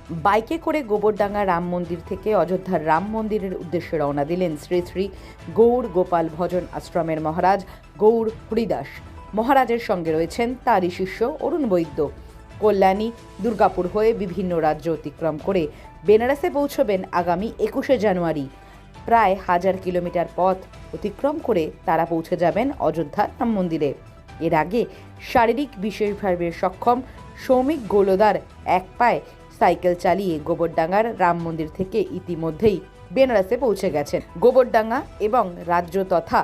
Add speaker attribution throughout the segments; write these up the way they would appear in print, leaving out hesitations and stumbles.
Speaker 1: বাইকে করে গোবরডাঙ্গা রাম মন্দির থেকে অযোধ্যার রাম মন্দিরের উদ্দেশ্যে রওনা দিলেন শ্রী শ্রী গৌর গোপাল ভজন আশ্রমের মহারাজ গৌর হরিদাস। মহারাজের সঙ্গে রয়েছেন তারই শিষ্য অরুণ বৈদ্য। কল্যাণী দুর্গাপুর হয়ে বিভিন্ন রাজ্য অতিক্রম করে বেনারসে পৌঁছবেন আগামী 21শে জানুয়ারি। প্রায় 1000 কিলোমিটার পথ অতিক্রম করে তারা পৌঁছে যাবেন অযোধ্যার রাম মন্দিরে। এর আগে শারীরিক বিশেষভাবে সক্ষম সৌমিক গোলদার এক পায়ে সাইকেল চালিয়ে গোবরডাঙ্গার রাম মন্দির থেকে ইতিমধ্যেই বেনারসে পৌঁছে গেছেন। গোবরডাঙ্গা এবং রাজ্য তথা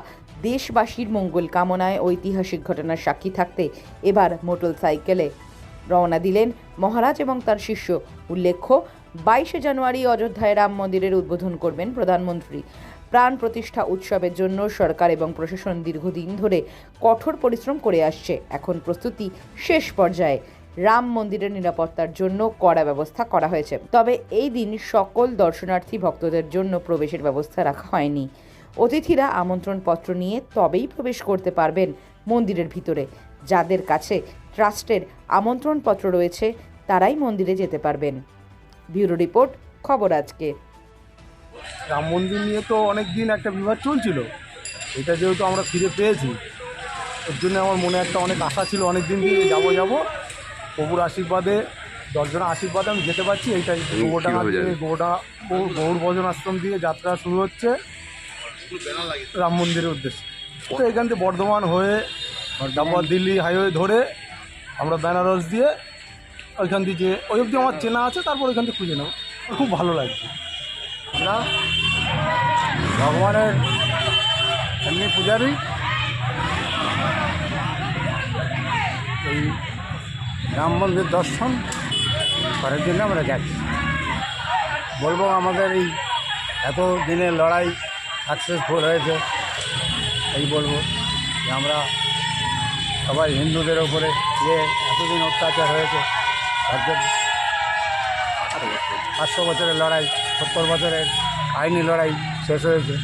Speaker 1: দেশবাসীর মঙ্গল কামনায় ঐতিহাসিক ঘটনার সাক্ষী থাকতে এবার মোটর সাইকেলে রওনা দিলেন মহারাজ এবং তার শিষ্য। উল্লেখ্য, 22শে জানুয়ারি অযোধ্যায় রাম মন্দিরের উদ্বোধন করবেন প্রধানমন্ত্রী। প্রাণ প্রতিষ্ঠা উৎসবের জন্য সরকার এবং প্রশাসন দীর্ঘদিন ধরে কঠোর পরিশ্রম করে আসছে। এখন প্রস্তুতি শেষ পর্যায়ে। রাম মন্দিরের নিরাপত্তার জন্য কড়া ব্যবস্থা করা হয়েছে। তবে এই দিন সকল দর্শনার্থী ভক্তদের জন্য প্রবেশের ব্যবস্থা রাখা হয়নি। অতিথিরা আমন্ত্রণপত্র নিয়ে তবেই প্রবেশ করতে পারবেন মন্দিরের ভিতরে। যাদের কাছে ট্রাস্টের আমন্ত্রণপত্র রয়েছে তারাই মন্দিরে যেতে পারবেন। ব্যুরো রিপোর্ট, খবর আজকে।
Speaker 2: রাম মন্দির নিয়ে তো অনেক দিন একটা বিবাদ চলছিল, এটা যেহেতু আমরা ফিরে পেয়েছি ওর জন্য আমার মনে একটা অনেক আশা ছিল, অনেক দিন দিয়ে যাবো প্রভুর আশীর্বাদে, দর্শনের আশীর্বাদে আমি যেতে পারছি। এইটাই গোবরডাঙ্গা দিয়ে গৌর ভজন আশ্রম দিয়ে যাত্রা শুরু হচ্ছে রাম মন্দিরের উদ্দেশ্যে। তো এখান থেকে বর্ধমান হয়ে তারপর দিল্লি হাইওয়ে ধরে আমরা বেনারস দিয়ে ওইখান দিয়ে যে ওই অবধি আমার চেনা আছে, তারপর ওইখান থেকে খুঁজে নেব। খুব ভালো লাগছে না, ভগবানের এমনি পূজারি, এই রাম মন্দির দর্শন করার জন্য আমরা যাচ্ছি। বলবো আমাদের এই এত দিনের লড়াই সাকসেসফুল হয়েছে। এই বলবো যে আমরা সবাই হিন্দুদের ওপরে যে এতদিন অত্যাচার হয়েছে তার জন্য 500 বছরের লড়াই, 70 বছরের আইনি লড়াই শেষ হয়েছে।